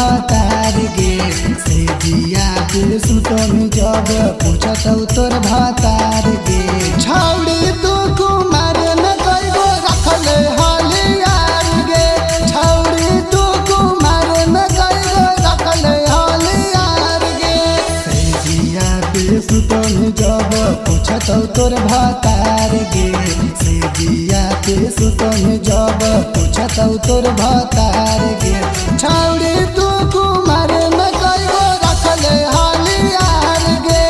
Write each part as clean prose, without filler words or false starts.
भातार गे से जिया पे सुतमी जब पूछतौ तोर भातार गे छौड़ी तू कुमार न कइगो रखले हलियार गे छौड़ी तू कुमार न कइगो रखले हलियार गे से जिया पे सुतमी जब पूछतौ तोर भातार गे से जिया पे सुतमी जब पूछतौ तोर भातार गे छौड़ी तू कुमार न कइगो रखले हलियार गे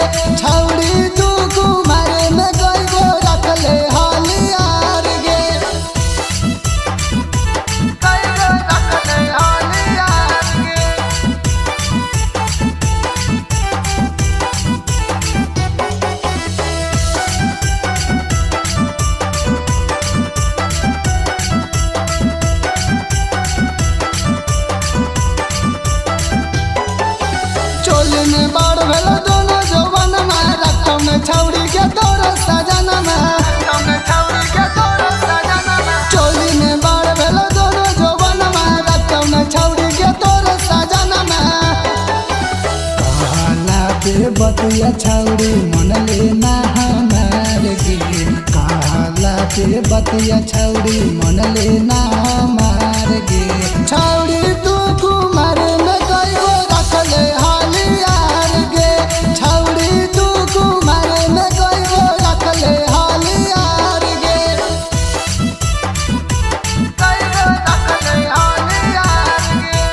छौड़ी तू कुमार न कइगो रखले हलियार गे कइगो रखले हलियार गे चोली में बाढ़ भेलो दोनों जवान में रक्तम में छौड़ी के तोर सजन में चोली में बाढ़ भेलो दोनों जवान में रक्तम में छौड़ी के तोर सजन में कहला पे बतिया छौड़ी मन लेना हमार गे कहला पे बतिया छौड़ी मन लेना हमार गे छौड़ी तू कुमार में कइगो रखले हलियार गे छौड़ी तू कुमार में कइगो रखले हलियार गे कइगो रखले हलियार गे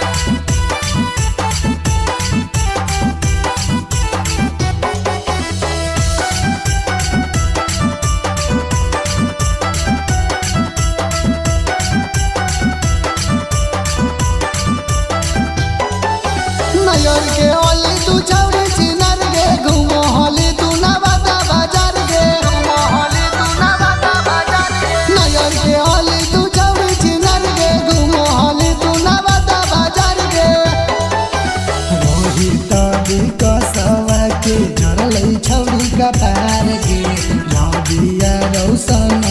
नयर के होली तू छौड़ी चिनर गे घूमो होली तू नवादा बाजार गे घूमो होली तू नवादा बाजार गे नयर के होली तू छौड़ी चिनर गे घूमो होली तू नवादा बाजार गे रोहित विकसवा के जरलै छौड़ी का पार गे रबिया रौशन